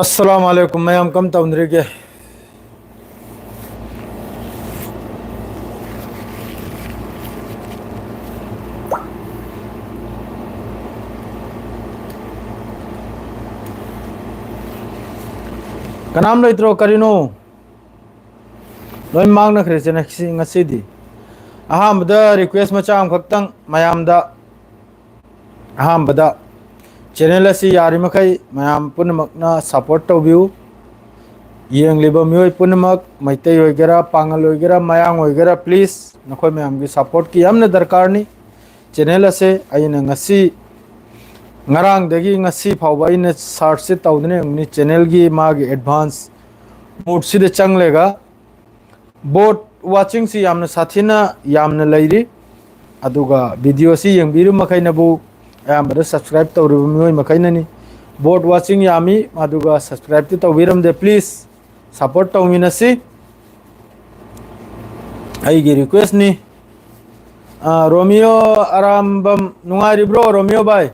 अस्सलाम वालेकुम मैम कम तौंदरीगे कनाम लेत्रो करिनो लोई मांगना खरेचे ngasi अहमदा रिक्वेस्ट मचा खक्तंग मयामदा अहमदा चैनल असी यारी मखै मयाम पुनमकना सपोर्ट तौबिउ येंगलिबा मियोय पुनमक मैतै होइगेरा पांगल होइगेरा मयांग होइगेरा प्लीज नखोय मयाम की सपोर्ट की हमने दरकार नि चैनल असे अइना ngasi ngarang dagi ngasi phawba ina search se tawdne ngni channel gi magi advance mode si de changlega bot watching si yamna sathina yamna leiri aduga video si yengbiru makaina bu ayambada subscribe tawru mioi makaina ni bot watching yami aduga subscribe ti tawbiram de please support tawmina si ai gi request ni Romeo arambam nungari bro Romeo bhai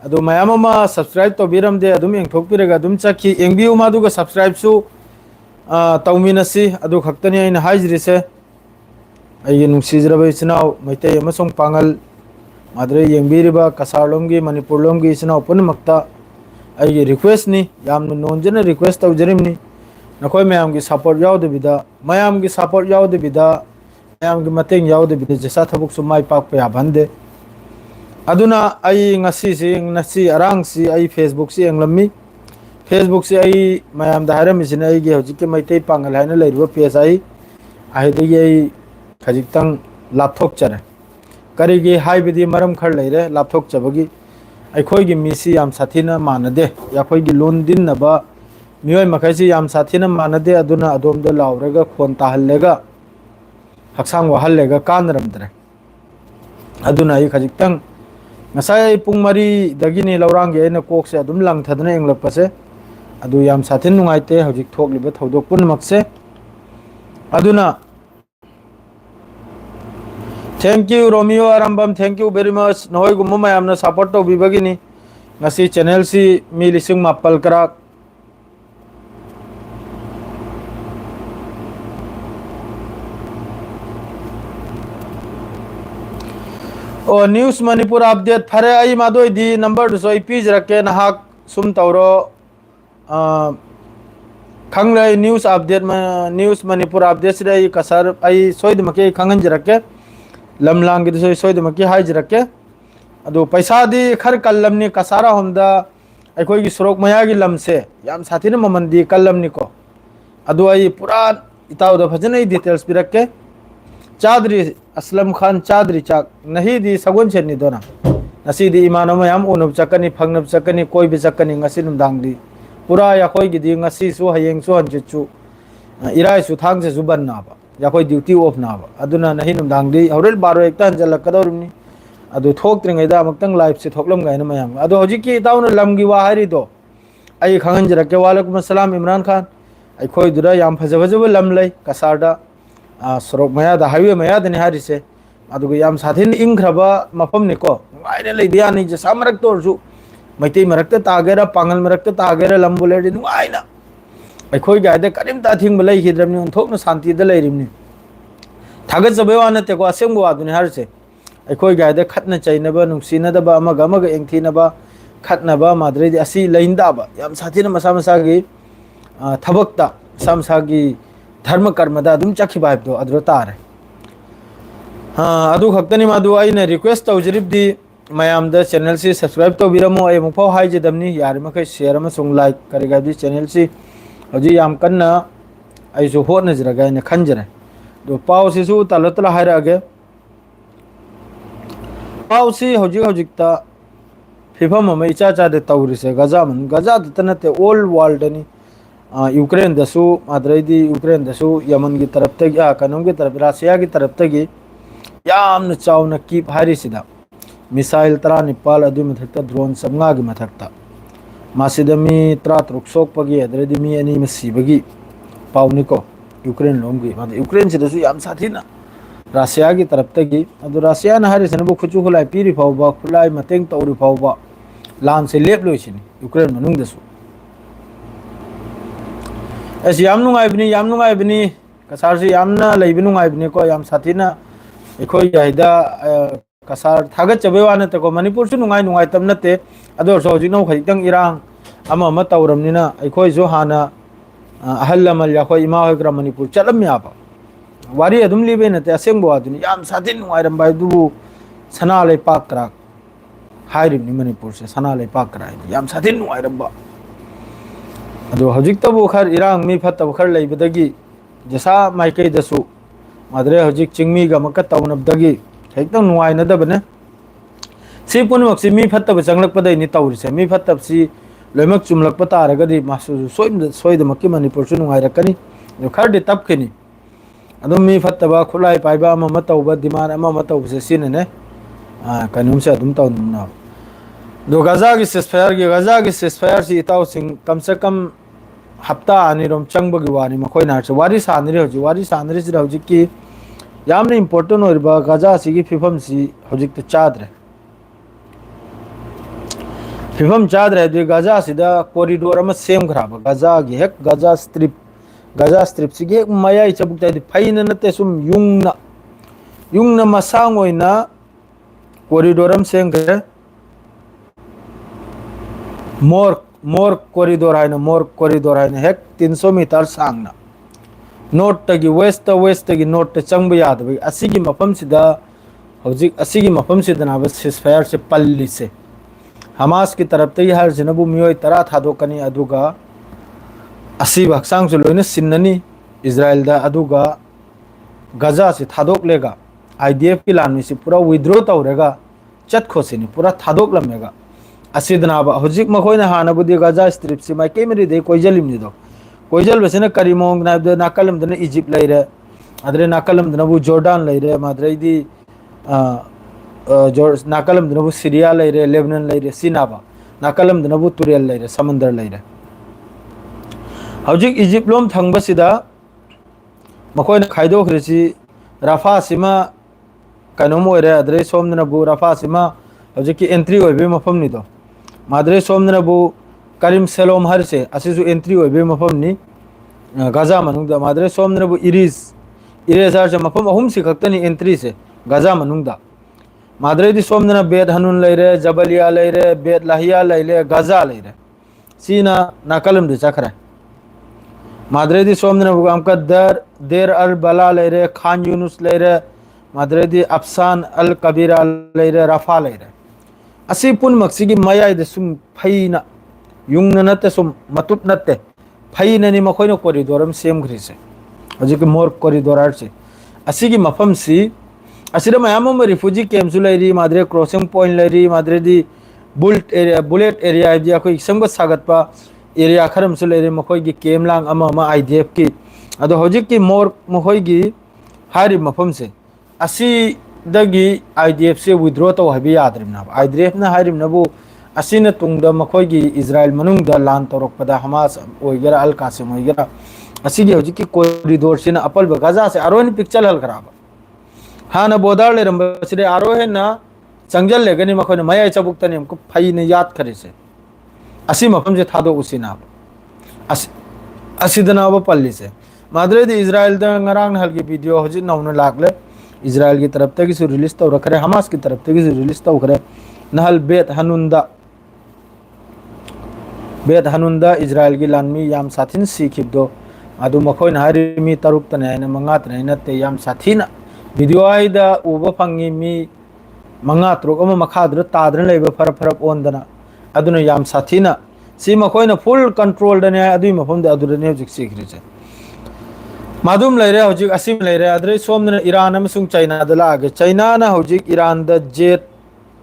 adu mayam ama subscribe to biram de adum eng thokpirega adum chakhi engbiu ma duga subscribe su tawmina si adu khaktani aina haijri se ai nungsijraba isnau maitai amasong pangal madre yengbiriba kasarlom gi manipur lom gi isnau punmakta ai request ni yamna nonjana request tawjarim ni nakoi mayam gi support yaw de bida mayam gi support yaw de bida mayam gi mateng yaw de bida jesa thabuk su mai pak pa bande aduna ai ngasi arang si ai facebook si englammi facebook si ai mayam da haram isina ai ge hojik ke maitai pangal haina leiruba page ai de ai khajiktang lapthok chare kari ge hai bidi maram khar leire lapthok chabagi ai khoi gi misi yam sathina manade ya khoi gi lon din na ba mioi makai si yam sathina manade aduna adom de laurega khon ta hallega haksang wa hallega kanram dre aduna ai khajiktang ngasai pung mari dagini laurang ge na kok se adum lang thadna englak pase adu yam sathin nungai te hojik thok liba thodok pun makse aduna thank you Romeo arambam thank you very much noi gum mayam na support to bibagini ngasi channel si mi lising mapal krak और news Manipur update फरे आई मादोई दी number दुसोई पीज रखे नहाक सुम तौरो खंगले news update news Manipur update से आई कसर आई सोइद मके खंगन जरके लमलांग की दुसोई सोइद मके हाई जरके अदो पैसा दी खर कलमनी कसारा हमदा अखोई की सुरोक मया की लम से याम साथी ने ममंदी कलमनी को अदो आई पूरा इताव द भजन डिटेल्स भी रखे चादरी असलम खान चादरी चाक नहीं दी सगुन चेनी दोना नसी दी इमानो मयाम उनुब चकनी फंगनब चकनी कोई भी चकनी ngasi numdang di pura ya khoi gi di ngasi su hayeng su hanje chu irai su thang se zuban na ba ya khoi duty off na ba aduna nahi numdang di horel baro ekta hanjal kadorni adu thok tringai da maktang live se thoklam gai na mayam adu hoji ki taun lam gi wa hari do ai khangan jara ke walaikum assalam Imran Khan ai khoi dura yam phajaba lam lai kasarda sorok maya da highway maya da ni hari se adugo yam sathin ingkraba mafam ne ko ngaire lei dia ni je samarak tor su maitai marakta tagera pangal marakta tagera lambule di ngaina ai khoi ga de karim ta thing balai hidram ni thok na santi da leirim ni thagat jabe wa na te ko asem go aduni har se ai khoi ga de khatna chaina ba nungsi na da ba amaga engthi na ba khatna ba madre di asi leinda ba yam sathina masa masa gi thabakta samsa gi धर्म कर्म दा दुम चखि vibe दो अद्रो तारे अदु खक्तनी मादु आइना request तौजरिब the मयाम the channel से subscribe तो बिरमो ए मुफो हाई जदमनी यार मखै शेयर म सुंग लाइक करेगा दी चैनल से हजि याम कन्ना आई जो होत नजरगा ने खंजरे दो पाव से सु तलतला हायरा अगे पाव से हजि ता फिफम म इचा चा दे तौरि से गजा तनते ऑल वर्ल्ड नि यूक्रेन दसु माद्रेदी यूक्रेन दसु यमन की तरफ तक या कनम की तरफ रशिया की तरफ तक याम चावना की हारी सिदा मिसाइल तरा निपाल अदु मथक्ता ड्रोन समगा की मथक्ता मासिदमी त्रा त्रुक सोक पगी अद्रेदी मी अनि मसीबगी पावनिको यूक्रेन लोम की माद यूक्रेन से दसु याम साथीना रशिया की तरफ तक अदु रशिया न हारी सनबो खुचु खुलाई पीरी फावबा खुलाई मतेंग तौरी फावबा लान से लेप लोइसिनी यूक्रेन मनुंग दसु ऐसे याम नुंगाइबनी कसार से यामना लेबि नुंगाइबनी को याम साथीना एखोय याइदा कसार थागत चबे वाना तको मणिपुर सु नुंगाइ नुंगाइ तम नते अदो सो जिनो खैतंग इरांग अमा तौरमनिना एखोय जो हाना अहल लमल या खोय इमा होग्रा मणिपुर चलम याबा वारी अदुम लिबे नते असेंग बोआदुनी याम साथी नुंगाइरम बाय दुबु सना ले पाक करा हाइरिबनी मणिपुर से सना ले पाक करा याम साथी नुंगाइरम बा अदो हजिक तबु खर इरांग मी फतब खर लेबदगी जसा माइकई दसु मादरे हजिक चिंगमी ग मक तौनबदगी हेक्तंग नुंगाइ नदबने सी पुनमक सी मी फतब चंगलक पदई नि तौरिसे मी फतब सी लोइमक चुमलक पतारगदी मासु सोइदमक मणिपुर सु नुंगाइ रकनी जो खरदि तबखनी अदुम मी फतब खुलाई पाइबा अमा तौबा दिमान अमा तौबसे सिनने कनुमसे अदुम तौनना दो गजा की सिस्फायर सी इताउ सिंह कम से कम हफ्ता अनिरोम चंबगी वानी मखोय नारसे वारी सानरे होजि वारी सानरे से होजि की यामने इंपोर्टेंट होइबा गजा सिगी फिफम सी होजिक त चाद्रे फिफम चाद्रे दे गजा सिदा कॉरिडोर अमा सेम खराब गजा गी हेक गजा स्ट्रिप सिगी हेक मयाई चबुक ताइ फाइन नते सुम युंगना मसांग ओइना कॉरिडोर अम सेम करे मोर कॉरिडोर है हेक 300 मीटर सांगना नॉर्थ तगी वेस्ट तगी नॉर्थ चंब यादबई असिगी मफम सिदा हौजिक असिगी मफम सिदना बस सिस्फायर से पल्ली से हमास की तरफ तई हर जनबु मियोय तरा थादोकनी अदुगा असिब हक्सांग से लोइने सिन्ननी इजराइल दा अदुगा गजा से थादोक लेगा आईडीएफ की लान में से पूरा विद्रो तौरेगा चत खोसेनी पूरा थादोक लमेगा असिदनाबा हजिक मखोयना हानबुदी गजा स्ट्रिप से माइके मेरी दे कोइजलिमनि दो कोइजल बसेना करीमोंग नाब द नाकलम दने इजिप्ट लैरे अदरे नाकलम दनबु जॉर्डन लैरे माद्रैदी नाकलम दनबु सीरिया लैरे लेबनान लैरे सिनाबा नाकलम दनबु तुरेल लैरे समंदर लैरे हजिक इजिप्ट लोम थंगबसिदा मखोयना खाइदोखरिसि राफा सिमा कनोम ओइरे अदरे सोमदनबु राफा सिमा हजिक एंट्री ओइबे मफमनि दो माद्रे सोमदनबु करीम सेलोम हरसे असिसु एंट्री ओइबे मफमनि गजा मनुंगदा माद्रे सोमदनबु इरेजर से मफम अहुम सि खक्तनि एंट्री से गजा मनुंगदा माद्रे दि सोमदना बेद हनुन लैरे जबलिया लैरे बेद लाहिया लैले गजा लैरे सीना नाकलम दि चखरा माद्रे दि सोमदनबु अमका देर अल बला लैरे खान यूनुस लैरे माद्रे दि अफसान अल कबीरा लैरे रफा लैरे असी पुन मक्सिगी मयाई दे सुम फैना युंगना नते सुम मतुप नते फैना नि मखोइनो कॉरिडोर हम सेम घरिसे हजिक मोर कॉरिडोर आरसे असिगी मफम सी असिरा मयाम रिफ्यूजी कैंप सु लैरी माद्रे क्रॉसिंग पॉइंट लैरी माद्रे दि बुलेट एरिया दि अखोइ संग सागतपा एरिया खरम सु लैरी मखोइगी केमलांग अमा आईडीएफ की अदो हजिक की मोर मखोइगी हारि मफम से असी दगी आईडीएफ से विड्रॉ तो हबी याद्रिमना आईडीएफ ना हारिमनबु असिन तुंगद मखोइगी इजराइल मनुंगद लान तोरकपदा हमास ओइगरा अल कासिम ओइगरा असिगी हजिक की कॉरिडोर सिना अपल गजा से आरोन पिक्चर हल खराब हाना बोदार ले रंबसिरे आरो है ना चंगजल लेगनी मखोने मया चबुक्तने हमको फई ने याद करे से असी मफम से थादो उसिना असिदनाब पल्ली से Madre the Israel the ngaraang हल की वीडियो हजिक नौन लागले इजराइल की तरफ तक से रिलीज तो रख रहे हमास की तरफ तक से रिलीज तो करे नहल बेत हनुंदा इजराइल की लानमी याम साथिन सीखिबदो अदु मखोय नारी मी तरुक तने न मंगात नते याम साथिन वीडियो आइदा उब फंगी मी मंगा तरुक अम मखाद्र ताद्र लेबे फरक ओंदना अदुन याम साथिना सी मखोय न फुल कंट्रोल दने अदुई मफम द अदुर ने जिक सीखरिसे मादुम लैरे हजिक असिम लैरे अदरे सोमदन ईरान अमसुंग चाइना द लागे चाइना ना हजिक ईरान द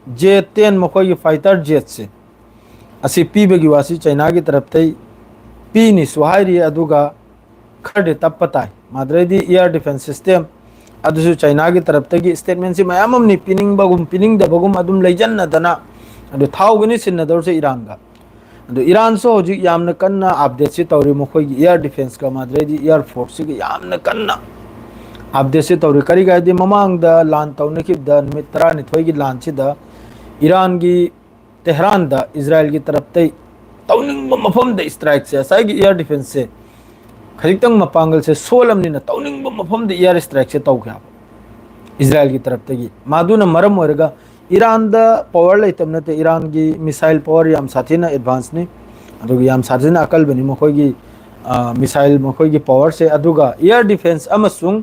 J-10 मखोय फाइटर जेट से असि पीबगी वासी चाइना की तरफ तई पीनी सुहाइरी अदुगा खरदे तपताई माद्रेदी एयर डिफेंस सिस्टम अदुसु चाइना की तरफ तगी स्टेटमेंट से मयामम नि पिनिंग दबगुम अदुम लैजन दना अदु थाउगनि सिन दौर से ईरान गा अदु ईरान सो हजिक यामन कन्ना अपडेट से तौरी मखोय एयर डिफेंस का माद्रेदी एयर फोर्स के यामन कन्ना अपडेट से तौरी करी गायदि ममांग द लान तौन की द मित्रा निथोय की लान से द ईरान की तेहरान द इजराइल की तरफ तई तौनिंग मफम द स्ट्राइक से साइग एयर डिफेंस से खजितंग मपांगल से सोलमनी न तौनिंग मफम द एयर स्ट्राइक से तौ क्या इजराइल की तरफ तगी मादुना मरम ओरगा ईरान द पावर लेतम नते ईरान की मिसाइल पावर याम साथीना एडवांस नि अदुग याम साथीना अकल बनी मखोगी मिसाइल मखोगी पावर से अदुगा एयर डिफेंस अमसुंग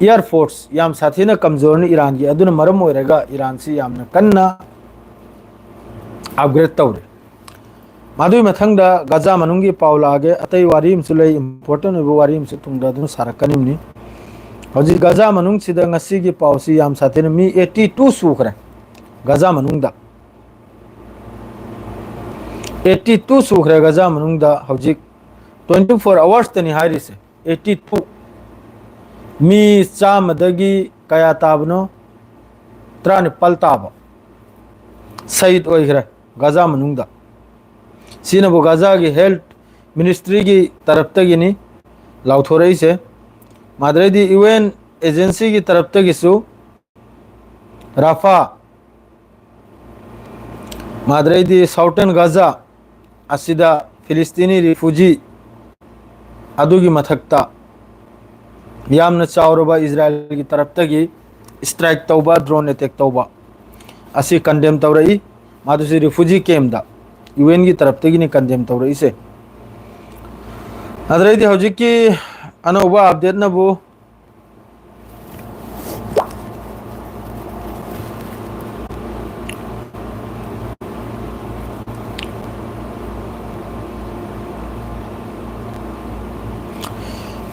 एयर फोर्स याम साथीना कमजोर नि ईरान की अदुना मरम ओरगा ईरान से यामना कन्ना अपग्रेड तौरे मादुई मथंगदा गजा मनुंगी पावलागे अतई वारीम सुलै इंपोर्टेंट ओइबो वारीम से तुंगदा दुन सारकनिमनि हजि गजा मनुंग सिदा ngasi gi pausi yam sathina mi 82 sukhre गजा मनुंगदा 82 सुखरे गजा मनुंगदा हजि 24 आवर्स तनि हाइरि से 82 मी चामदगी कया ताबनो त्रानि पलताब सहित ओइखरे गजा मनुंगदा सिनबो गजा की हेल्थ मिनिस्ट्री की तरफ तगिनी लाउथोरई से मादरेदी यूएन एजेंसी की तरफ तगिसु राफा मादरेदी साउटन गजा असिदा फिलिस्तीनी रिफ्यूजी अदुगी मथक्ता यामना चावरबा इजराइल की तरफ तगी स्ट्राइक तौबा ड्रोन अटैक तौबा असी कंडेम तौरई मादुसी रिफ्यूजी कैम्प दा यूएन की तरफ तगी ने कंडेम तौरई से अदरेदी हौजिकी अनोबा अपडेट नबु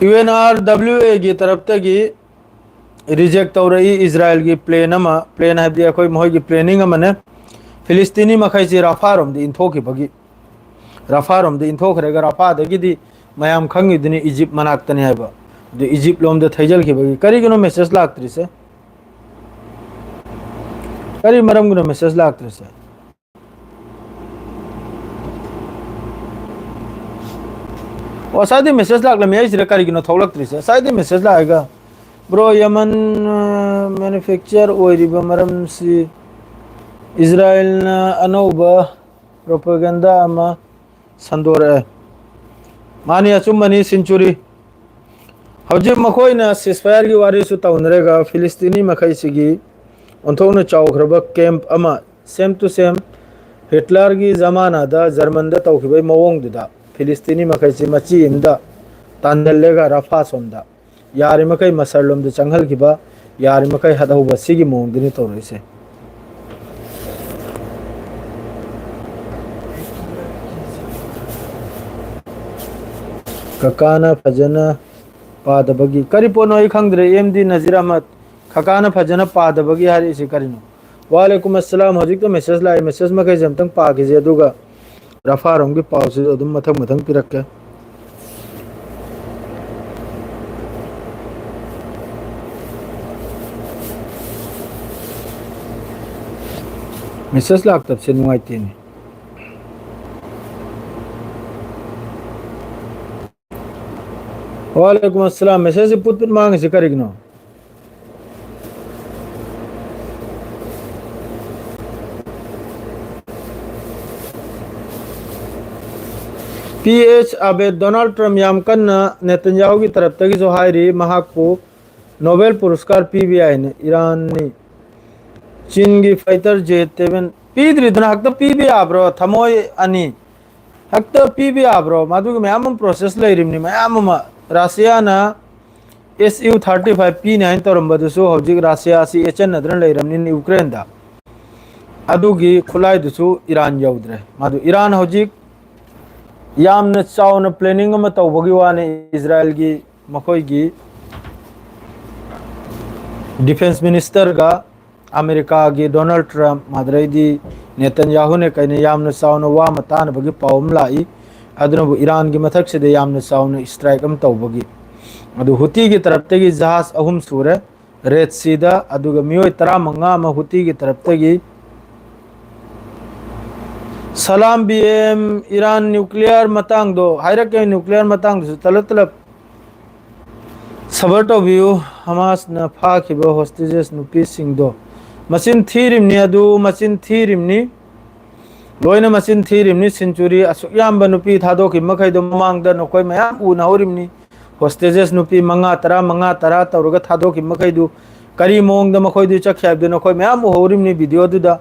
UNRWA की तरफ तगी रिजेक्ट तौरई इजराइल की प्लेन है कोई मोह की प्लेनिंग ने फिलिस्तीनी मखई से राफारोम दी इंथोखिबगी राफारोम दी इंथोखरेगा राफादगी मयाम खंगिदनी इजिप्ट मनाक्तने है इजिप्ट लोम द थैजलखिबगी करिगनो मेसेज लाक्त्री से करी मरमगनो मेसेज लाक्त्री से और शायद मेसेज लाग मैं इस करिगनो थौलक्त्री से शायद मेसेज लाएगा ब्रो यमन मैन्युफैक्चर ओइरिबा मरम सी इजराइल ना अनोबा प्रोपेगेंडा अमा संदोरे मानी अचुमनी सेंचुरी हौजे मखोइना सिसफायर की वारी सु तौनरेगा फिलिस्तीनी मखई सिगी ओंथोंना चावख्रबा कैंप अमा सेम टू सेम हिटलर की जमाना दा जर्मन दा तौखिबै मवोंगदा फिलिस्तीनी मखई से मची इमदा तांदलेगा रफा सोमदा यार मखई मसरलोम द चंगहलखिबा यार मखई हदौबा सिगी मोंगदिनी तौरैसे खकाना फजना पादबगी करी पोनो खंगद्रे एमडी नजीर अहमद खकाना फजना पादबगी हारी से करिनो वालेकुम अस्सलाम हजिक तो मैसेज लाए मैसेज में कई जमतंग पागिजे अदुगा रफारों की पाउसे अदुम मथंग मथंग पिरक्के मैसेज लाग तब से नुआइती ने वालेकुम अस्सलाम मैसेज से पुत मांग से करिगनो पीएच अबे डोनाल्ड ट्रम्प याम कन्ना नेतन्याहू की तरफ तक जो हायरी महाकपो नोबेल पुरस्कार पीबीआई ने ईरान ने चीन की फाइटर जेट-7 पीद्रिदना हक पीबी आब्रो थमोय अनि हक पीबी आब्रो मादुग मैम प्रोसेस लेरिमनि मैम रशिया ना SU-35 P9 तौरंबदुसु हौजिक रशिया सी एचन नदरन लेरमनि यूक्रेन दा अदुगी खुलाइदुसु ईरान यौद्रे मादु ईरान हौजिक यामन चाउन प्लानिंग अमा तौबगी वाने इजराइल की मखोई की डिफेंस मिनिस्टर का अमेरिका की डोनाल्ड ट्रम्प मादरेदी नेतन्याहू ने कहीं यामन चाउन वा मतान बगी पावम लाई अदुनबु ईरान की मथक से यामन चाउन स्ट्राइक अम तौबगी अदु हुती की तरफ तगी जहाज अहुम सूरे रेड सीदा अदुगा मियोय 15 अमा हुती की तरफ तगी सलाम बीएम ईरान न्यूक्लियर मतंग दो हायरक न्यूक्लियर मतंग दो तलब सबर तो व्यू हमास न फाखिबो होस्टेजेस नुपी सिंह दो मचिन थीरिमनी अदु मचिन थीरिमनी लोइना मचिन थीरिमनी सेंचुरी असुक याम नुपी थादोकी मखैदो ममांगदा नखोय मयाम उना होरिमनी होस्टेजेस नुपी मंगा तरा तौरगा थादोकी मखैदो करी मोंगदा मखोयदु चख्याबदो नखोय मयाम होरिमनी वीडियो दुदा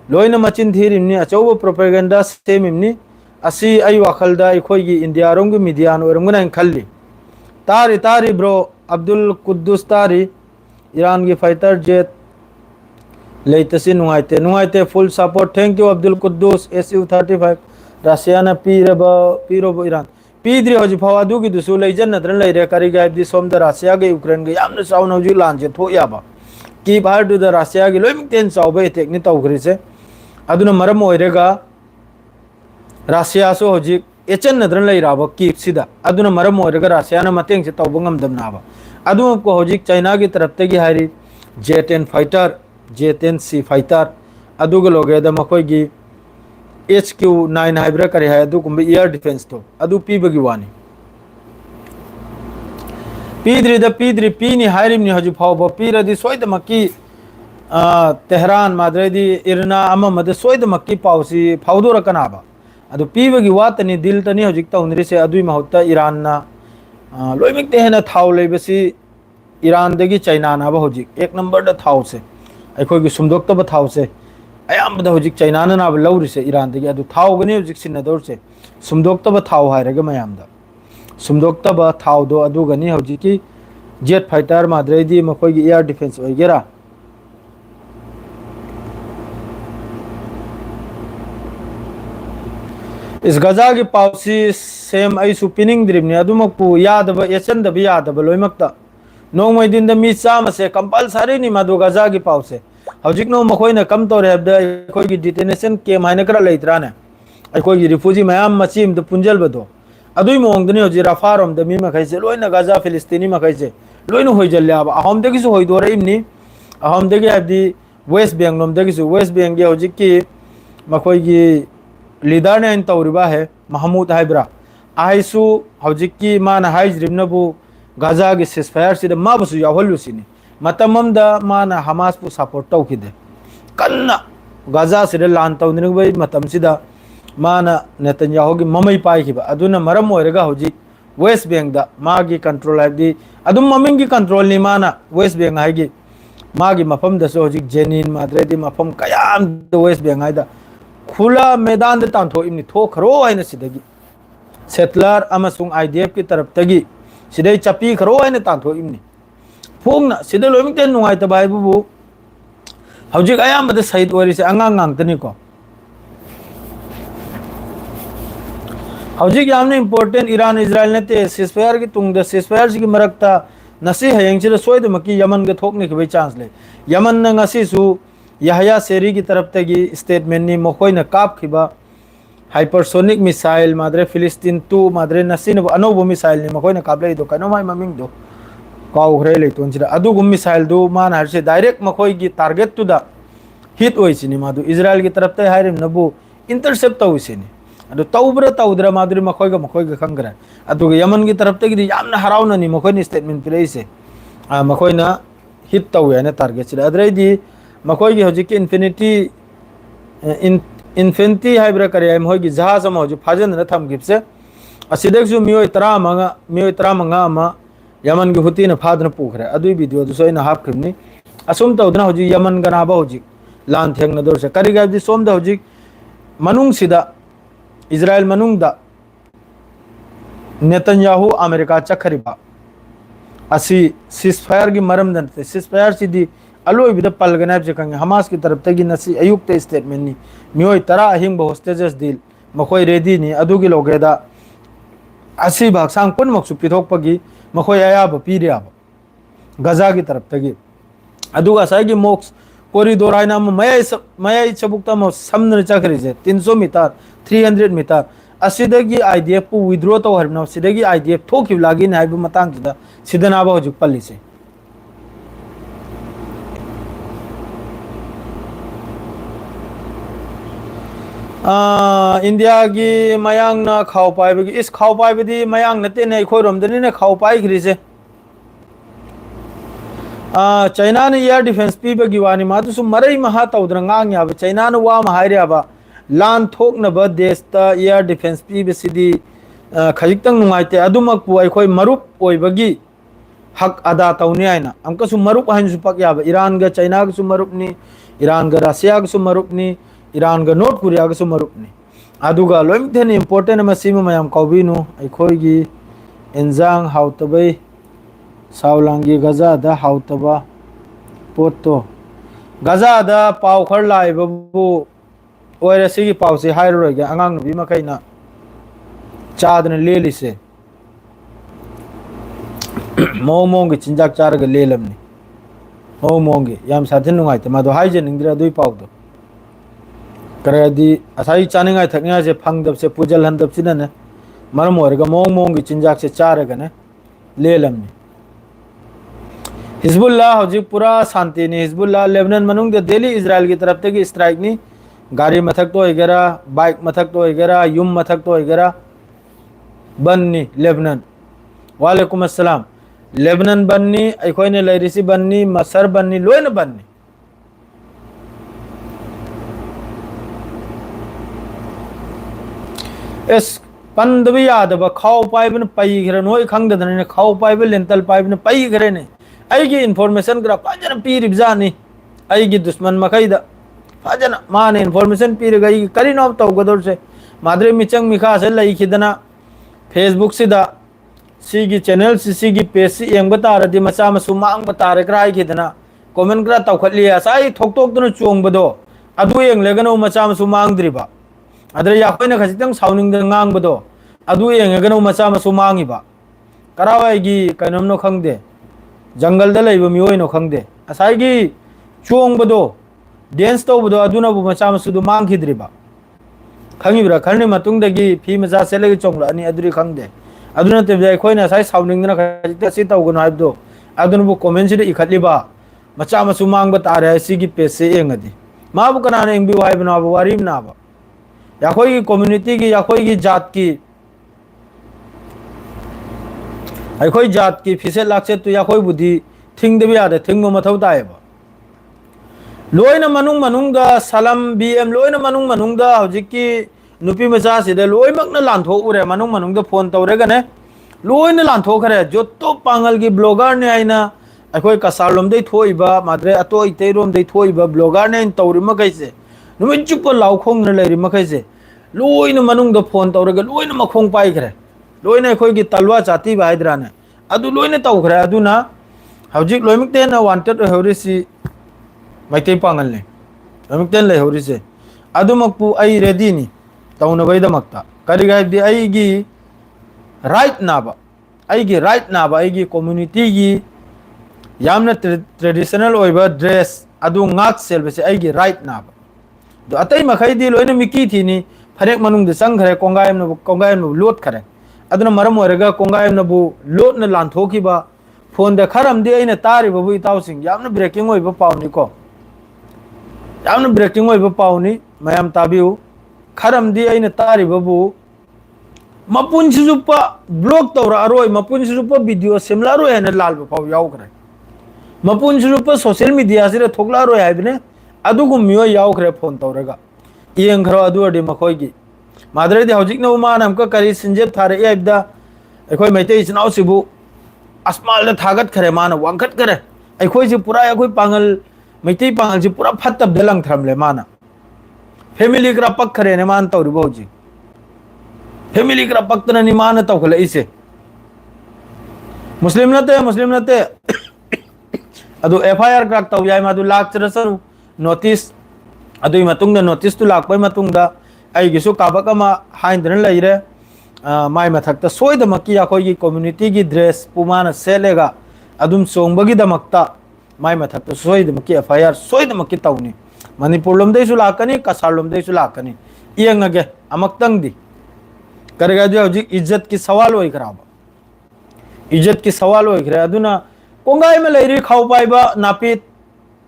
लोइना मचिन थीरिमनी अचौबो प्रोपेगेंडा सेमिमनी असी आई वाखलदा अखोयगी इंडिया रोंग मीडिया ओरमगना खल्ली तारी ब्रो अब्दुल कुद्दुस तारी ईरान की फाइटर जेट लेतसी नुंगाइते full support thank you Abdul Quddus SU-35 Russia ना पीरब ईरान पीद्री हजि फाव अदुगी दुसु लेजन नद्रन लेरे करिगाइबदि सोमदा रशिया गे यूक्रेन गे यामना साउन हजि लांजे थोयाबा की बाहर दु रशिया गे लोइम तेन साउबे टेक्नि तौग्रिसे अदुना मरम ओइरेगा रशिया सो हजि एचन नद्रन लेराबा कीपसिदा अदुना मरम ओइरेगा रशिया ना मतेंग से तौब ngam नाबा अदु को हजि चाइना की तरफ तगी हारी J-10 fighter J-10C fighter अदुग लोगेदा मखोयगी HQ-9 हाइब्रा करे है अदुगुम एयर डिफेंस तो अदु पीबगी वानी पीद्री पीनी हाइरिमनी हजु फाव पीरदी सोयदमकी तेहरान माद्रेदी इरना अममद सोयदमकी पाउसी फावदोरकनाबा अदु पीबगी वातनी दिल तनी हजिक तौनरिसे अदुई महत्ता ईरान ना लोइमिक तेहना थाव लेबसी ईरान दगी चाइना नाबा हजिक एक नंबर दा थाव से अखोयगी सुमदोक्तब थाव से अयामबदा हजिक चाइना नाबा लौरिसे ईरान दगी अदु थाव गने हजिक सिनदोरसे सुमदोक्तब थाव हायरगा मयामदा सुमदोक्तब थाव दो अदु गनी हजिकी जेट फाइटर माद्रेदी मखोयगी एयर डिफेंस ओइगेरा इस गजा की पाउसी सेम आई सुपिनिंग द्रिमने अदुमकु यादब एचंदब यादब लोइमक्ता नोंगमै दिन द मी चाम से कंपलसरी नि मदु गजा की पाउसे हजिक नो मखोइना कम तोरे हबदा अखोयगी डिटेनेशन केम हाइना करा लेत्राने अखोयगी रिफ्यूजी मयाम मचीम द पुंजलबदो अदुई मोंगदनी हजि रफारोम द मी मखैसे लोइना गजा फिलिस्तीनी मखैसे लोइना होइजल्याबा अहमदगिसु होइदोरेइमनी अहमदगी हबदी वेस्ट बैंक लोमदगिसु वेस्ट बैंक गे हजिकी मखोयगी लीडर ने तौरिबा है महमूद हाइब्रा आइसु हजिकी मान हाइजरिबनबु गजा की सिसफायर सिद माबसु यावलुसिनी मतममदा मान हमास पु सपोर्ट तौखिदे कन्ना गजा सिद लान तौनिबई मतमसिदा मान नेतन्याहु की ममई पाइखिबा अदुना मरम ओइरगा हजि वेस्ट बैंक दा मागी कंट्रोल हाइबदी अदुम ममिंग की कंट्रोल नि माना वेस्ट बैंक हाइगी मागी मफम दसो हजि जेनिन माद्रेदी मफम कयाम द वेस्ट बैंक हाइदा खुला मैदान द तांथो इमनि थोखरो हाइना सिदगी सेटलर अमसुंग IDF की तरफ तगी सिदई चपी खरो हाइना तांथो इमनि फोंगना सिदे लोइमिते नुंगाइता बाइबु हौजिक अयामबद सहित ओरिसे अंगांग गांगतनी को हौजिक यामने इंपोर्टेंट ईरान इजराइल नेते सिसफायर की तुंगद सिसफायर की मरकता नसी हयंगसिद सोयदमकी यमन के थोकने के चांस ले यमन न ngasisu यहया सेरी की तरफ तगी स्टेटमेंट नि मखोइना कापखिबा हाइपरसोनिक मिसाइल माद्रे फिलिस्तीन 2 माद्रे नसिन अनोबो मिसाइल नि मखोइना कापले दो कनो माइ ममिंग दो काउग्रे लेतोनसिदा अदुगुम मिसाइल दो मान हरसे डायरेक्ट मखोइगी टारगेट टू द हिट ओइसिनी मादु इजराइल की तरफ तै हाइरिम नबु इंटरसेप्ट तौसिनी अदु तौद्र मादुरी मखोइगा खंगरा अदुग यमन की तरफ तगी यामना हराउना नि मखोइनी स्टेटमेंट प्लेइसे मखोइना हिट तौया ने टारगेट सिदा अद्रेदी मखोइगी हजिक इन्फेंटी हाइब्रा करे मखोइगी जहाज अमा हजि फाजन न थमगिबसे असिदगसु मियोय 30 अमा यमन की हुती न फादन पुखरे अदुई वीडियो दुसो इन हापखिबनी असुम तौदना हजि यमन गनाबा हजि लान थेंग न दोरसे करिगाबदि सोमदा हजि मनुंग सिदा इजराइल मनुंग दा नेतन्याहु अमेरिका चखरिबा असि सिसफायर की मरम दनते सिसफायर सिदी अलोई बिद पलगनाब से कंगे हमास की तरफ तगी नसी अयुक्त स्टेटमेंट नि मियोय तरा अहिंग होस्टेजेस डील मखोय रेडी नि अदुगी लोगेदा असि भागसांग पुन मक्सु पिथोकपगी मखोय अयाब पीरियाब गजा की तरफ तगी अदुगा साइगी मोक्स कॉरिडोर हाइना मय चबुक्ता म समन चखरिजे 300 मीटर 300 मीटर असिदगी IDF पु विड्रॉ तो हरना सिदगी IDF थोकि लागी नाइब मतंग सिदा सिदनाबा हजुक पल्लिसे इंडिया की मयांग ना खाओ पाइबगी इस खाओ पाइबदी मयांग नते ने खोरमदनी ने खाओ पाइखरिसे चाइना ने एयर डिफेंस पीबगी वानी मादुसु मरई महा तौद्रंगांग याब चाइना न वा महारियाबा लान थोकनबा देशता एयर डिफेंस पीबसिदी खजितंग नुंगाइते अदुमकपु अखोय मरुप ओइबगी हक अदा तौनी आइना अंकसु मरुप हाइनसु पक याब ईरान ग चाइना गसु मरुपनी ईरान ग रशिया गसु मरुपनी ईरान ग नॉर्थ कोरिया गसु मरुपनी अदुगा लोइमथेन इंपोर्टेंट मसीम मयाम कौबिनु अखोयगी एंजांग हाउतबै सावलांगी गजादा हाउतबा पोतो गजादा पाव खर लाइबबु ओइरे सिगी पावसे हाइरोगे अंगांग नबी मखैना चादन लेलिसे मोंग चिंजाक चारग लेलमनी मोंग याम साथिन नुंगाइते मादो हाइजे निंद्रे अदुई पावदो करदी असाई चानिंगाय थकनिया से फंगदब से पुजल हंदब सिनने मरम ओरगा मोंग चिंजाक से चारगने लेलमनी हिजबुल्लाह हौजिक पूरा शांति ने हिजबुल्लाह लेबनान मनुंग दिल्ली इजराइल की तरफ तक स्ट्राइक नी गाड़ी मथक तो होगेरा बाइक मथक तो होगेरा युम मथक तो होगेरा बन्नी लेबनान वालेकुम अस्सलाम लेबनान बन्नी अखोयने लैरिसी बन्नी मसर बन्नी लोयन बन्नी एस पंदबी यादब खाओ पाइबन पई घरे नोय खंगदने खाओ पाइब लेंतल पाइबन पई घरे ने अगी इन्फॉर्मेशन ग्रा फजन पीरिबजानी अगी दुश्मन मखैदा फजन माने इन्फॉर्मेशन पीरगा अगी करिनो तौगदोर से माद्रे मिचंग मिखा से लईखिदना फेसबुक सिदा सिगी चैनल सिगी पेज से येंग तारदी मचा मसु मांग तारे क्राई खिदना कमेंट ग्रा तौखली असाई थोकतोकदन चोंगबदो अदु येंग लेगनो मचा मसु मांगद्रिबा अदरे याखोयना खसितंग साउनिंग ngangbado अदु येंगगनो मचा मसु मांगिबा करावाईगी कनमनो खंगदे जंगल दलाइब मियोइनो खंगदे असाईगी चोंगबदो डेंस तौबदो अदुनाबु मचा मसुदु मांगखिद्रिबा खंगिब्रा खरनि मतुंगदगी फी मचा सेलगी चोंगलानी अदुरी खंगदे अदुना तेबजा अखोयना साई साउनिंगना खजित सि तौगनो हाइबदो अदुनबु कमेंट सिदे इखतलिबा मचा मसु मांगबा तारे सिगी पेज से एंगदी माबु कनाने एंगबि वाइबना वारिम नाबा याखोई कम्युनिटी की याखोई जात की अखोई जात की फिसे लाक्से तो याखोई बुद्धि थिंगदबि यादे थिंगबो मथौ तायबा लोइना मनुंग सलम बीएम लोइना मनुंग हौजिकी नुपी मचा सिदे लोइमकना लांथोउरे मनुंग फोन तौरेगने लोइना लांथोखरे जो तो पांगल की ब्लॉगर ने आइना अखोई कसारलोमदै थोइबा माद्रे अतो इतैरोमदै थोइबा ब्लॉगर ने तौरि मकैसे नुमित चुप लाउखोंग न लैरि मखैसे लोइना मनुंग फोन तौरगा लोइना मखोंग पाइखरे लोइना अखोई तलवा चाती बाइद्राने अदु लोइना तौखरे अदुना हौजिक लोइमकतेन वांटेड हौरिसी मैतै पांगल ने लोइमकतेन लैहौरिसे अदुमकपु आई रेडी नि तौनबैदमक्ता करिगाइदि आईगी राइट नाबा आईगी कम्युनिटी की यामना ट्रेडिशनल ओइबा ड्रेस अदु ngaक सेलबसे आईगी राइट नाबा दो अतै मखैदि लोइना मिकी थीनी फरेक मनुंग दे संगखरे कोंगायम लोट खरे अदुना मरम ओरगा कोंगायम बु लोट न लांथोखिबा फोन दे खरम दे आइना तारिबबु इताउसिंग यामना ब्रेकिंग ओइबा पाउनी को यामना ब्रेकिंग ओइबा पाउनी मयाम ताबिउ खरम दे आइना तारिबबु मपुनसिजुपा ब्लॉग तौरा अरोय मपुनसिजुपा वीडियो सेमलारो हेन लालबा पाउ याउखरे मपुनसिजुपा सोशल मीडिया से थोकलारो हाइबने अदुगुम मियो याउखरे फोन तौरगा येंखरो अदुअदि मखोयगी माद्रेदि हौजिकनो मान हमका करी सिंजेब थारे एबदा अखोय मैते इचनाउ सिबु अस्माल द थागत खरे मान वांखत करे अखोय से पूरा अखोय पांगल मैते पांगल से पूरा फत्तब दलंग थरमले माना फैमिली ग्रा पक खरे ने मान तौरि बौजी फैमिली ग्रा पक्तन नि मान तौखले इसे मुस्लिम नते अदु एफआईआर क्राक तौ याय मादु लाख चरसनु नोटिस अदुई मतुंग नोटिस तु लाख पय मतुंग दा आइगिसु काबक अमा हाइंदन लैरे माय मथक्ता सोइदमकी याखोई कम्युनिटी की ड्रेस पुमान सेलेगा अदुम सोंबगी दमक्ता माय मथक्ता सोइदमकी एफआईआर सोइदमकी तौनी मणिपुर लोमदैसु लाकनी कसार लोमदैसु लाकनी इयंगगे अमक्तंगदी करगा जो हौजिक इज्जत की सवाल ओइखराबा इज्जत की सवाल ओइखरे अदुना कोंगाई में लैरी खाउ पाइबा नापित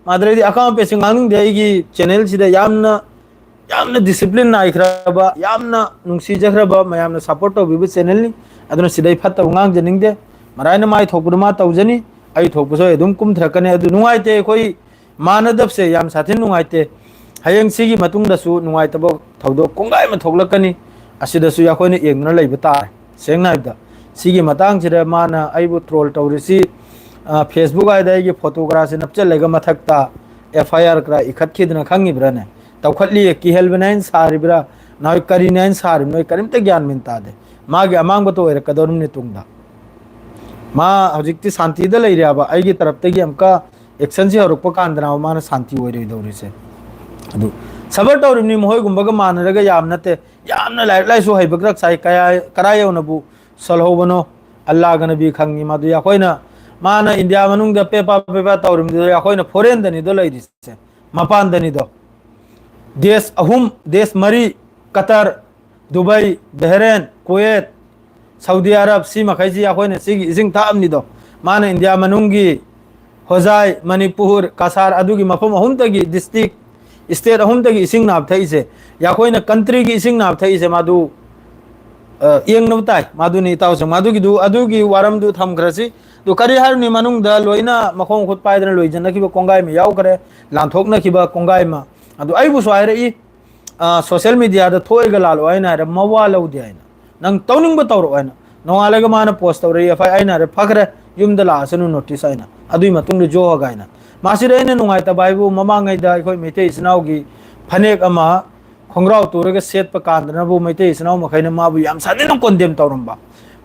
माद्रेदी अकाम पे सिंगांग देगी चैनल सिदा यामना डिसिप्लिन नाइखराबा यामना नुंसी जखराबा मयामना सपोर्ट तौबिबा चैनल नि अदुना सिदै फत्ता उंगांग जनिंगदे मरायना माय थोकपुरमा तौजनी आई थोकपुसो एदुम कुमथ्रकने अदु नुंगाइते कोई मानदब से याम साथिन नुंगाइते hayang sigi matung da su nungai tabo thaudo kongai ma thoklakani asida su yakhoi na yengna leiba ta sengna da sigi matang chira mana aibu troll tawrisi Facebook ai da gi photograph se napchal lega mathakta FIR kra ikhat khidna khangi brane tawkhatli ki helbenain saribra noi karinain sarim noi karim te gyan minta de ma ge amang bato era kadorum ne tungda ma hojikti santi da lei ria ba ai gi tarap te gi amka action se horuk pa kandna ma na santi oi rei dori se adu sabar tawrim ni mohoi gumba ga man raga yam nate yamna lai so hai bagrak sai kaya karayo na bu salhobano Allah ga nabi khangi ma du ya khoina mana India manung da pepa tawrim du ya khoina foreign da ni do lai dis mapan da ni do देश अहुम देश मरी Qatar Dubai Bahrain Kuwait Saudi Arab सी मखैजी अखोने सिगी इसिंग थामनी दो माने इंडिया मनुंगी होजाई मणिपुर कासार अदुगी मफम अहुम तगी डिस्ट्रिक्ट स्टेट अहुम तगी इसिंग नाब थैसे याखोइना कंट्री की इसिंग नाब थैसे मादु यंग नबताई मादु नि तावस मादुगी दु अदुगी वारम दु थमखरसी दु करी हारनि मनुंग द लोइना मखों खुद पाइदन लोइजन नखिबा कोंगाई मे याव करे लांथोक नखिबा कोंगाई मा अदु आइबु स्वाइरे इ सोशल मीडिया द थोइगा लालो आइना रे मवा लौदि आइना नंग तौनिंग ब तौरो आइना नोआलेगा माना पोस्ट तौरे एफआई आइना रे फखरे युम द लासनु नोटिस आइना अदुइ मतुंग द जो हगाइना मासिरे ने नुंगाइता बाइबु ममांगै द अखोइ मेते इसनाउगी फनेक अमा खोंग्राव तुरगा सेट प कांदनबु मेते इसनाउ मखैना माबु याम सादेन कोंडेम तौरमबा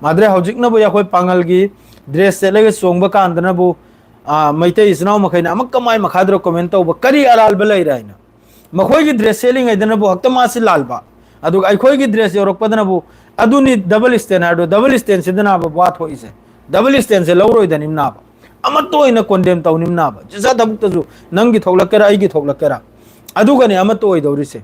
माद्रे हौजिकनबु याखोइ पांगलगी ड्रेस सेलेगे सोंगबा कांदनबु मेते इसनाउ मखैना अमक कमाइ मखाद्रो कमेंट तौबा करी अलाल बलै राइना मखोई ड्रेस सेलिंग इदनबु हक्तमासी लालबा अदुग अखोई ड्रेस योरकपदनबु अदुनी डबल स्टैंडर्ड डबल स्टैंड सिदनाबा बात होइसे डबल स्टैंड से लौरोइदनिमनाबा अमतो इन कोंडेम तौनिमनाबा जिसा दबुक्तजु नंगी थोलकेरा आइगी थोलकेरा अदुगने अमतो ओइदौरिसे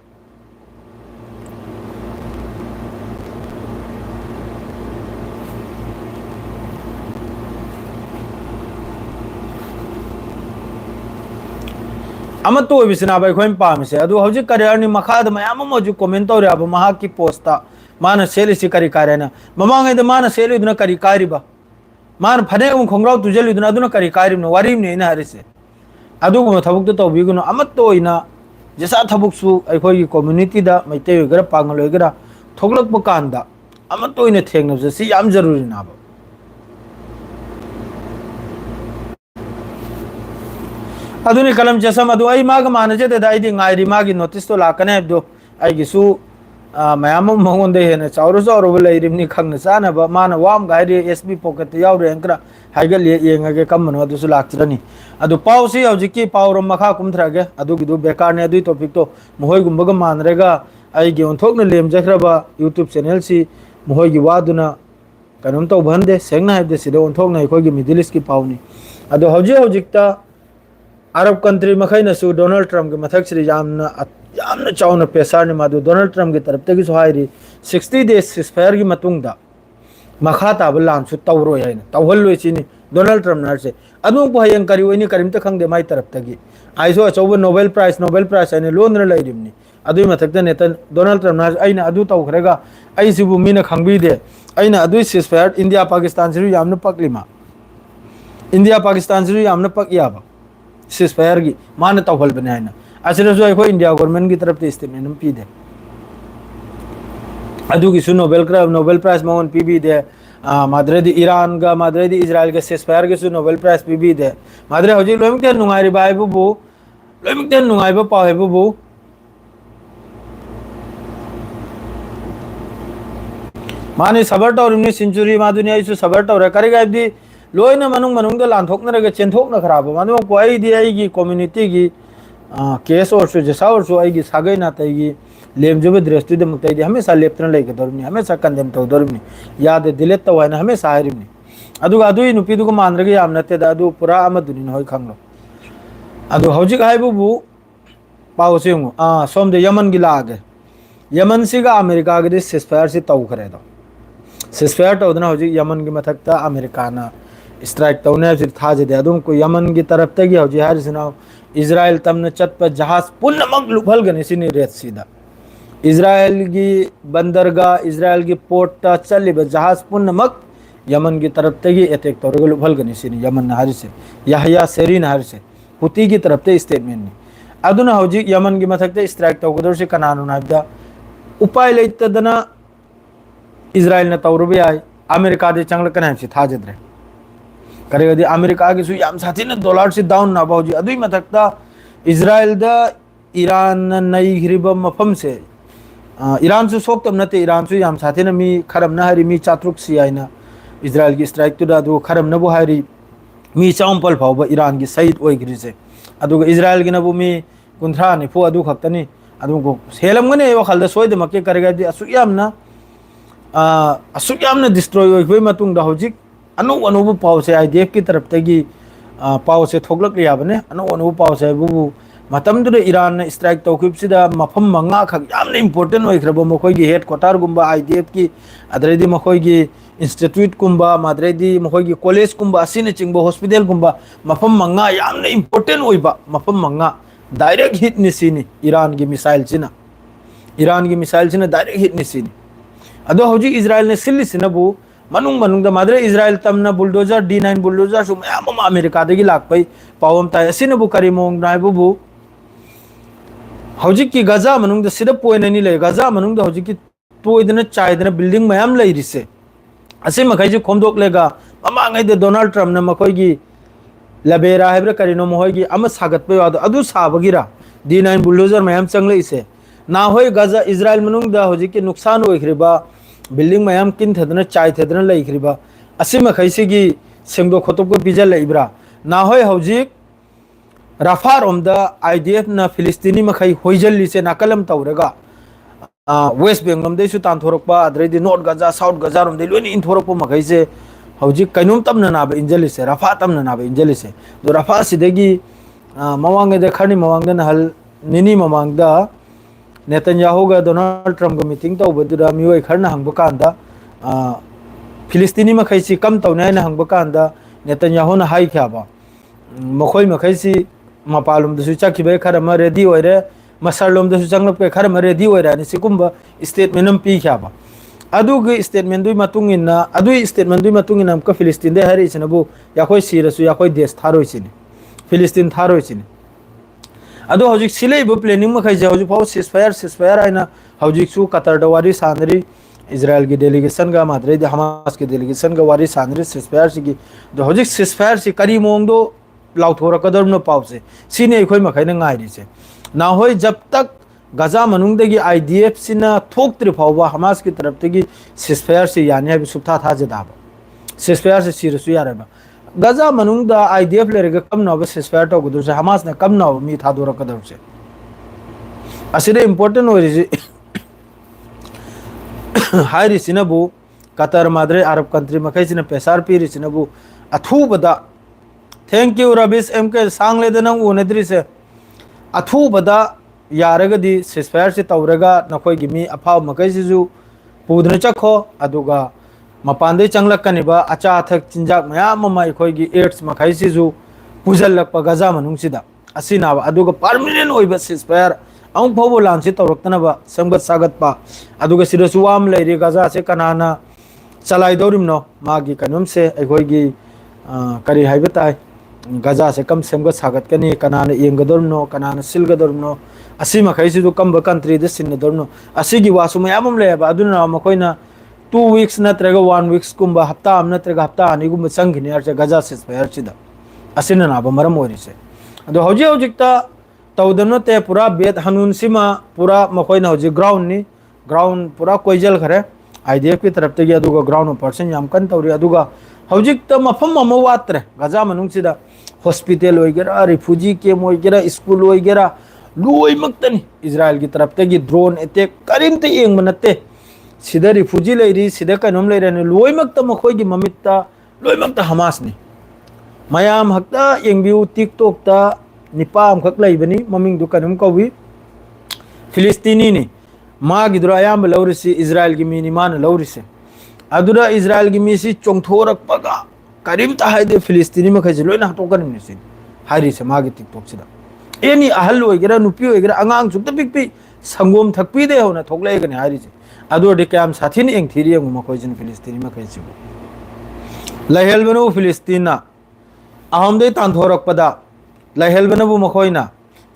अमतो बिसना बाय खोम पामसे अदु हौजि करियरनि मखाद मयाम मजु कमेंट तौरे अब महा की पोस्टा मान सेलिसि करि कारेना ममांगैद मान सेलिदुना करि कारिबा मान फने हम खोंग्राव तुजेलिदुना अदुना करि कारिम वारिम ने इना हरिसे अदु गम थबुक तो बिगुनो अमतो इना जसा थबुकसु अखोई कम्युनिटी दा मैते गरा पांगल गरा थोगलक पकांदा अमतो इना थेंगनबसे सि याम जरूरी नाबा अदुनी कलम चसम अदु आई माग मानजे ते दाइदि ngairi magi notice to lakane do ai gisu mayam mongonde hene chauru chauru leirimni khangna chana ba mana wam gairi SB pocket yaure enkra haigal yengage kamno adu su laktrani adu pausi hojiki paurom makha kumthrage adu gidu bekar ne adu topic to mohoi gumbaga manrega ai gi onthokna lemjakraba YouTube channel si mohoi gi waduna kanum to bhande sengna habde sida onthokna ikoi gi middle east ki pauni adu hojikta Arab country मखैनसु Donald Trump के मथक श्री यामना चाउना पेसार ने मादु Donald Trump के तरफ तक हाइरी 60 days सिस्फायर की मतुंगदा मखा ताब लानसु तौरो याइन तौहल्लोइ चिनी Donald Trump Narse अदुं को हयं करी ओइनी करिमता खंगदे माइ तरफ तगी आइसो अचौब नोबेल प्राइज आने लोनर लैरिमनी अदुइ मथकते नेता डोनाल्ड ट्रम्प नर आइना अदु तौखरेगा आइसिबु मीना खंगबीदे आइना अदुइ सिस्फायर इंडिया पाकिस्तान सिरु यामना पकलिमा इंडिया पाकिस्तान सिरु यामना पकयाबा सिस्फायर की मान तौहल बने है ना असल जो है इंडिया गवर्नमेंट की तरफ से स्टेटमेंट पी दे अदु की नोबेल प्राइज मोहन पी भी दे माद्रेदी ईरान का माद्रेदी इजराइल के सिस्फायर के नोबेल प्राइज पी भी दे माद्रे हजी लोमते नुंगाई बायबु लोमते नुंगाइबो पावेबु माने सबर टौरमनि सेंचुरी मादुनि आइसु सबर टौर करिगाइबदि लोइना मनुंग लांथोकनरगे चेंथोकना खराब मानो कोई दी आइगी कम्युनिटी की केस और सु जसा और सु आइगी सागै नातैगी लेमजुब दृष्टि दे मुक्तैदी हमेशा लेप्तन लेके दरमनि हमेशा कंदेम तो दरमनि याद दिलेत तो हैना हमेशा हारिमनि अदुगा अदुइ नुपीदुग मानरगे याम नते दा अदु पुरा अमदुनि होय खंगलो अदु हौजिक हाइबुबु पाउसेंगु सोमदे यमन गी लागे यमन सिगा अमेरिका गे सिस्फायर से तौखरे दो सिस्फायर तौदना हौजिक यमन गी मथकता अमेरिकाना स्ट्राइक तौने फिर थाजे दे अदुम को यमन की तरफ तक हौजी हारिसना इजराइल तमने चत पर जहाज पुनमक लुफल गने सिनी रेत सीधा इजराइल की बंदरगाह इजराइल की पोर्ट चलिब जहाज पुनमक यमन की तरफ तक अटैक तौर लुफल गने सिनी यमन हारिसे याहया सेरीन हारिसे हुती की तरफ ते स्टेटमेंट ने अदुना हौजिक यमन की मथकते स्ट्राइक तौगदर से कनानु नाइबदा उपाय लेतदना इजराइल ने तौरबे आय अमेरिका दे चंगल कनाइबसे थाजद्रे करेगदी अमेरिका की सु याम साथी ने डॉलर से डाउन ना बाउजी अदुई मथकता इजराइल दा ईरान नई घिरिब मफम से ईरान से सोक्तम नते ईरान से याम साथी ने मी खरम ना हरी मी चात्रुक सी आइना इजराइल की स्ट्राइक तुदा दो खरम नबु हरी मी चांपल फाव ईरान की शहीद ओइग्री से अदुगा इजराइल की नबु मी कुंथ्रा निफो अदु खक्तनी अदुगो सेलमगने वखलदा सोयदमके करेगदी असुक यामना डिस्ट्रॉय ओइबै मतुंग दा हौजिक अनु अनु पाव से आईडीएफ की तरफ तगी पाव से थोगलक याबने अनु अनु पाव से बुबु मतमदुदे ईरान ने स्ट्राइक तौखिबसिदा मफम मंगा खक यामना इंपोर्टेंट ओइख्रबो मखोयगी हेडक्वार्टर गुंबा आईडीएफ की अदरेदी मखोयगी इंस्टीट्यूट गुंबा माद्रेदी मखोयगी कॉलेज गुंबा असिने चिंगबो हॉस्पिटल गुंबा मफम मंगा यामना इंपोर्टेंट ओइबा मफम मंगा डायरेक्ट हिट निसिनी ईरान की मिसाइल सिना डायरेक्ट हिट निसिनी अदो हौजी इजराइल ने सिल्लिसिनबु मनुंग मनुंग द माद्रे इजराइल तमना बुलडोजर D9 बुलडोजर सु मयाम अमेरिका दगी लाकपै पावम ताय असिनबु करिमोंग नायबुबु हौजी की गजा मनुंग द सिदा पोइननी ले गजा मनुंग द हौजी की तोइदना चाइदना बिल्डिंग मयाम लैरिसे असे मखैजे खोमदोक लेगा ममांगै द डोनाल्ड ट्रम्प न मखोयगी लबेरा हैब्र करिनो महोयगी अम सागतपै वाद अदु साबगिरा D9 बुलडोजर मयाम चंगले इसे ना होय गजा इजराइल मनुंग द हौजी की नुकसान ओइख्रिबा बिल्डिंग मयाम किन थदना चाय थदना लैख्रिबा असे मखैसेगी सेंगदो खोतोक को पिजल लैब्रा ना होय हौजी रफा रोमदा आईडीएफ ना फिलिस्तीनी मखै होइजल्ली से नाकलम तौरगा वेस्ट बेंगलम देसु तानथोरकपा अद्रेदी नॉर्थ गजा साउथ गजा रोमदे लोनि इंथोरकपा मखैसे हौजी कैनुम तमना नाब इंजली से रफा तमना नाब इंजली से दो रफा सिदगी मवांगे दे खरनी मवांगदा नहल निनी मवांगदा नेतन्याहू गा डोनाल्ड ट्रम्प गा मीटिंग तौबदुदा मियोय खरना हंगबकांदा फिलिस्तीनी मखैसी कम तौनाय ना हंगबकांदा नेतन्याहू ना हाई ख्याबा मखोय मखैसी मपालुम दसु चखिबे खरमा रेडी ओइरे मसरलोम दसु चंगलपे खरमा रेडी ओइरा नि सिकुंबा स्टेटमेंट नम पी ख्याबा अदुगे स्टेटमेंट दुई मतुंगिना अदुई स्टेटमेंट दुई मतुंगिना हमका फिलिस्तीन दे हरिसनबु याखोय सिरसु याखोय देश थारोइसिनि फिलिस्तीन थारोइसिनि अदो हौजिक सिलेबो प्लानिंग मखै जे हौजिक फाउ सिसफायर आइना हौजिक सु कतर दवारी सानरी इजराइल की डेलीगेशन गा माद्रे दे हमास की डेलीगेशन गा वारी सानरी सिसफायर सिगी दो हौजिक सिसफायर सि करी मोंगदो लाउथोरा कदर न पाउसे सिने अखोय मखै न गाइरि से ना होय जब तक गजा मनुंग देगी आईडीएफ सिना थोक्त्रि फाउबा हमास की तरफ तेगी सिसफायर से यानी है सुप्ता था जदाबा सिसफायर से सिरसु यारेबा गजा मनुंग दा आईडीएफ लेरेगा कम नव सिसफायर तो गुदर से हमास ने कम नव मी था दोरा कदर से असिरे इंपोर्टेंट हो रिजे हाई रिसिनबु कतर माद्रे अरब कंट्री मखै सिना पेसार पी रिसिनबु अथुबदा थैंक यू रबिस एमके सांग ले देना उनेद्री से अथुबदा यारगदी सिसफायर से तौरगा नखोय गिमी अफाव मखै सिजु पुदन चखो अदुगा मपानदे चंगलकनिबा अचा अथक चिंजाक मयाम मा अखोयगी एड्स मखै सिजु पुजलक गजा मनुंगसिदा असिनाबा अदुगा परमानेंट ओइबा सिसफायर अउ फोबो लांसि तौरक्तनबा संगत सागतपा अदुगा सिरसु वाम लैरि गजा से कनाना चलाई दौरिमनो मागी कनुम से अखोयगी करी हाइबताय गजा से कम संगत सागत कनी कनाना येंगदोरनो कनाना सिलगदोरनो असी मखैसिदु कम कंट्री दे सिनदोरनो असिगी वासु मयाम लेबा अदुना मखोयना 2 weeks नत्रगा 1 weeks कुंबा हफ्ता अम नत्रगा हफ्ता अनि गुंबा संगिनि अर्चे गजा सिसफायर चिदा असिना नाबा मरम ओरिसे अदो हौजी हौजिकता तौदनो ते पूरा बेद हनुन सिमा पूरा मखोयना हौजी ग्राउंड पूरा कोइजल खरे आईडीएफ की तरफ तेगी अदुगा ग्राउंड पर्सन याम कन तौरी अदुगा हौजिकता मफम अम वात्रे गजा मनुंगसिदा हॉस्पिटल ओइगेरा रिफ्यूजी कैम्प ओइगेरा स्कूल ओइगेरा लोइमक्तनी इजराइल की तरफ तेगी ड्रोन अटैक करिमते येंग मनते सिदा रिफ्यूजी लेरी सिदा कनम लेरने लोइमक्ता मखोयगी ममित्ता लोइमक्ता हमासनी मयाम हक्ता येंगबिउ टिकटॉक ता निपाम खक लैबनी ममिंग दु कनम कवी फिलिस्तीनी नि मागी दुरा याम लौरिसी इजराइल की मीनी मान लौरिसे अदुरा इजराइल की मीसी चोंगथोरकपगा करिमता हाइदे फिलिस्तीनी मखैजे लोइना हटोकन निसिन हारिसे मागी टिकटॉक सिदा एनी अहल ओइगेरा नुपी ओइगेरा अंगांग सुक्ता पिकपी संगोम थकपी दे होना थोकलेगने हारिसे अदोडे काम साथीन एंग थीरियंग मखोइजन फिलिस्तीनी मखैसिबु लहेलबनो फिलिस्तीना अहमदे तांथोरकपदा लहेलबनबु मखोइना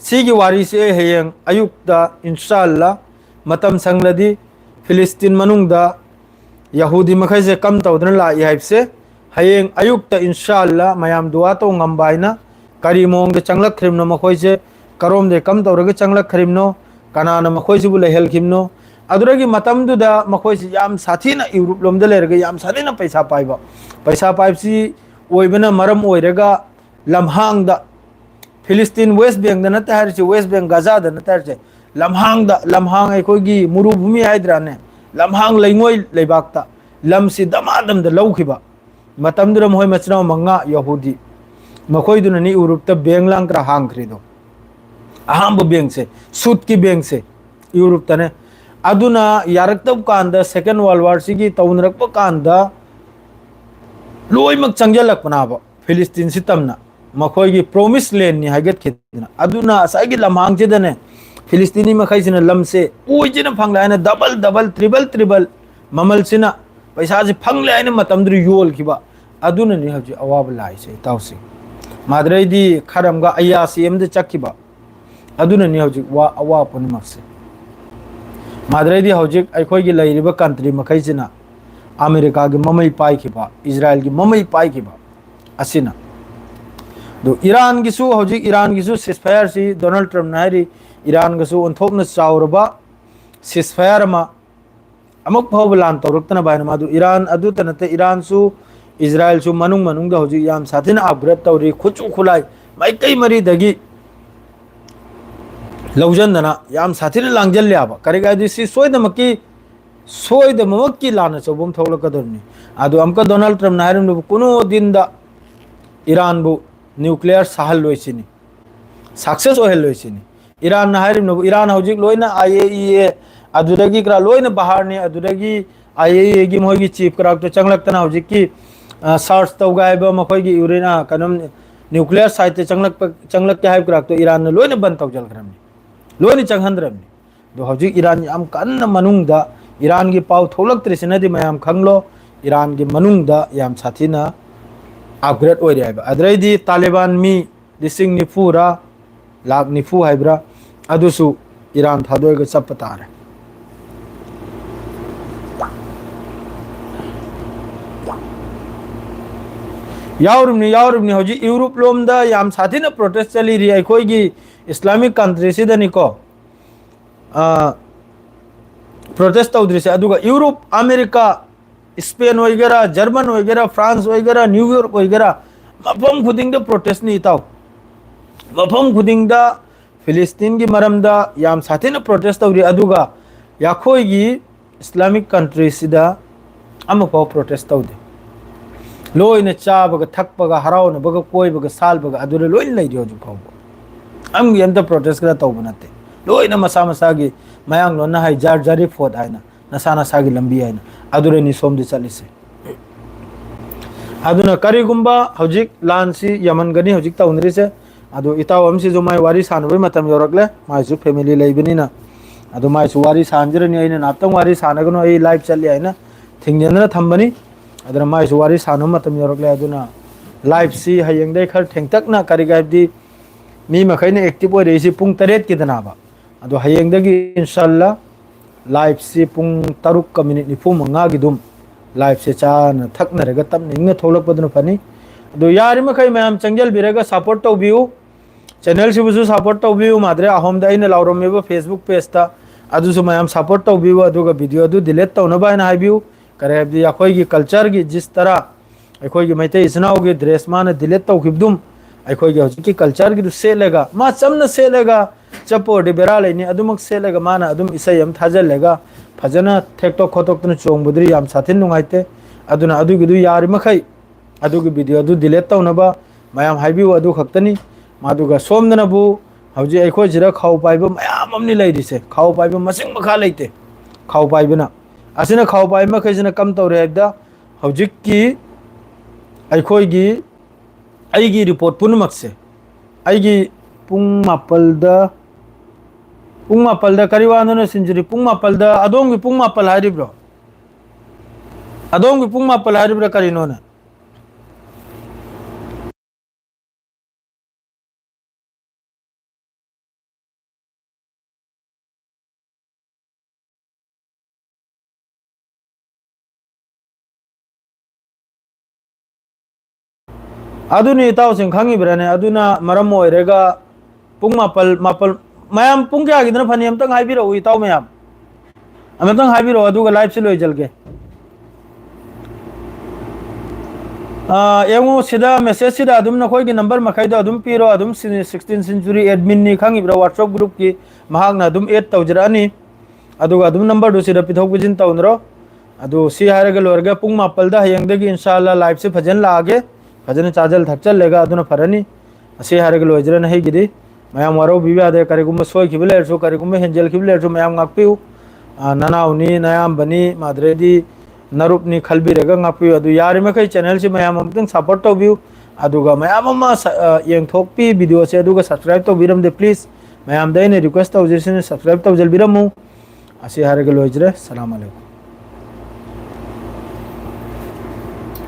सिगी वारी से हेयंग अयुक्ता इंशाअल्लाह मतम संगलदी फिलिस्तीन मनुंगदा यहूदी मखै से कम तौदन लाई हाइबसे हयेंग अयुक्ता इंशाअल्लाह मयाम दुआ तो ngамबाइना करी मोंग दे चंगलक खरिमनो मखोय से करोम दे कम तौरगे चंगलक खरिमनो कनाना मखोय से बुले हेल खिमनो अदुरगी मतम दुदा मखोय से याम साथीना यूरोप लोम दे लेरगे याम साथीना पैसा पाइबसी ओइबना मरम ओइरगा लमहांग दा फिलिस्तीन वेस्ट बैंक दा नते हारिसे वेस्ट बैंक गाजा दा नते हारिसे लमहांग अखोगी मुरुभूमि हाइद्राने लमहांग लेंगोय लेबाकता लमसी दमादम दा लौखिबा मतम दुरा मोय मचना मंगा यहूदी मखोय दुना नि यूरोप ता बैंक लांगरा हांगख्रिदो अहम बैंक से सूद की बैंक से यूरोप तने अदुना यारक्तब कांदा सेकंड वर्ल्ड वार सिगी तौनरक्प कांदा लोइमक चंगलकपनाबा फिलिस्तीन सितमना मखोयगी प्रोमिस लैंड नि हाइगत खितना अदुना असागी लमहांग जेदने फिलिस्तीनी मखैसिना लमसे ओइजिना फंगलायना डबल ट्रिपल ममल सिना पैसा से फंगलायना मतमद्रु योल खिबा अदुना नि हजि अवाब लाइसे ताउसी माद्रैदी खरमगा अयासी एमदे चक्किबा अदुना नि हजि वा अवा पुनिमक्से माद्रैदी हजि अखोयगी लैरिबा कंट्री मखैसिना अमेरिका की ममई पाइखिबा इजराइल की ममई पाइखिबा असिना दो ईरान की हजिक ईरान की सिसफायर से डोनाल्ड ट्रम्प नायरी ईरान गसु ओंथोकना चावरबा सिसफायर मा अमुक फाव लान तौरक्तना बायना मादु ईरान अदु तनते ईरान सु इजराइल सु मनुंग दा हजिक याम साथिना अपग्रेड तौरी खुचु खुलाई माइकई मरी दगी लौजनदना याम साथिना लांगजल याबा करेगा दिसि सोयदमकी लाना चौबम थौलकदरनी अदु अमका डोनाल्ड ट्रम्प नायरम कुनो दिन दा ईरान बु nuclear Sahal लोइसिनी success ओहल लोइसिनी Iran नायरम Iran हजिक लोइना IAEA अदुदगी क्रा लोइना बाहरनी अदुदगी IAEA की मोगी चीफ क्राक तो चंगलक्तना हजिक की सर्च तौगायबा मखोगी यूरेना कनम न्यूक्लियर साइट चंगलक के हाइब क्राक तो ईरान ने लोइना बंद तौजलग्रमनी लोइना चंगहंद्रमनी दो हजिक ईरान याम कन्न मनुंगदा ईरान की पाव थोलक्तरिसिनदि मयाम खंगलो ईरान की मनुंगदा याम साथीना अपग्रेड ओइरे हाइबा अद्रैदी तालिबान मी लिसिंग निफुरा लाख निफु हाइब्रा अदुसु ईरान थादोयगा चप्प तारे यावरुमनी हजि यूरोप लोमदा याम साथीना प्रोटेस्ट चली रि अखोयगी इस्लामिक कंट्री सिदनिको प्रोटेस्ट तौद्रिसे अदुगा यूरोप अमेरिका स्पेन वगैरह जर्मन वगैरह फ्रांस वगैरह न्यूयॉर्क वगैरह मफम खुदिंग प्रोटेस्ट नहीं ताऊ मफम खुदिंग फिलिस्तीन की मरमदा याम साथीना प्रोटेस्ट तौरी अदुगा याखोयगी इस्लामिक कंट्री सिदा अमफाव प्रोटेस्ट तौदे लोइना चाबगा थकपगा हराउनबगा कोइबगा सालबगा अदुरे लोइन लैदि हजु फाव अमगी अंत प्रोटेस्ट करा तौब नते लोइना मसा मसागी मयांग लोना हाई जार जारी फोद हाइना नसाना सागी लंबी हाइना अदुरे नि सोमदि चलिसे अदुना करिगुंबा हजिक लानसी यमन गनी हजिक तौनरिसे अदु इताव अमसी जो माय वारी सानबे मतम योरकले मायसु फैमिली लैबनिना अदु मायसु वारी सानजरनि आइना नातंग वारी सानगनो आई लाइव चलि आइना थिंगजनरा थंबनी अदुना मायसु वारी सानो मतम योरकले अदुना लाइव सी हयंगदे खर थेंगतकना करिगाबदि मी मखैने एक्टिव ओइरेसि पुंग 8 किदनाबा अदु हयंगदगी इंशाअल्लाह लाइव से पुंग 3 मिनट 45 गिदुम लाइव से चाना थकनरगा तमनिंग थोलकपदन फनी अदु यारि मखै मयाम चंगल बिरगा सपोर्ट तौबियु चैनल से बुसु सपोर्ट तौबियु माद्रे अहोम दाइना लाउरमेबा फेसबुक पेज ता अदुसु मयाम सपोर्ट तौबियु अदुगा वीडियो अदु डिलीट तौनबा ना हाइबियु करेबदि अखोयगी कल्चर की जिस तरह अखोयगी मैते इसनाओगी ड्रेस माना डिलीट तौखिबदुम अखोयगी हजिकी कल्चर की सेलेगा मा चमना सेलेगा चपोडी बेरा लेनी अदुमक सेलेगा माना अदुम इसयम थाजलेगा फजना थेक्टो खोटोक्तन चोंगबुद्री याम साथिन नुंगाइते अदुना अदुगिदु यारि मखै अदुगी वीडियो अदु डिलीट तौनबा मयाम हाइबिउ अदु खक्तनी मादुगा सोमदनबु हौजी अखोय जिरा खाउ पाइबा मयाम अमनि लैरिसे खाउ पाइबा मसिंग मखा लैते खाउ पाइबना असिना खाउ पाइबा मखैजना कम तौरे हबदा हौजिकी अखोयगी आइगी रिपोर्ट पुनमक्से आइगी पुंग मापलदा करिवानो सिंजरी पुंग मापलदा अदोंगी पुंग मापल हारिब्रो अदोंगी पुंग मापल हारिब्रो करिनोना अदुनी इताउसिंग खंगिब्राने अदुना मरम ओइरेगा पुंग मापल मैम पुंग क्या गिदना फनी अमतंग हाइबिरो इताउ मैम अमतंग हाइबिरो अदुगा लाइव से लोइजलगे एवं सिदा मैसेज सिदा अदुम नखोय की नंबर मखैदो अदुम पीरो अदुम 16th सेंचुरी एडमिन नि खंगिब्रा व्हाट्सएप ग्रुप की महागना अदुम एड तौजरानी अदुगा अदुम नंबर दु सिदा पिथोक बिजिन तौनरो अदु सी हारगा लोरगा पुंग मापलदा हयंगदगी इंशाल्लाह लाइव से फजन लागे फजन चाजल थकचल लेगा अदुना फरनी सी हारगा लोजरन हैगिदी मैम वारो बिवादे करिगुम सोय खिबलेरसु करिगुम Hanzel खिबलेरसु ma'am ngakpiu nanauni nayam bani madredi narup ni khalbi rega ngakpiu adu yari makai channel si ma'am amtang support to view aduga ma'am ama yeng thokpi video se aduga subscribe to biram de please ma'am dai ne request to jisne subscribe to jal biramu asi harega lojre salam alaikum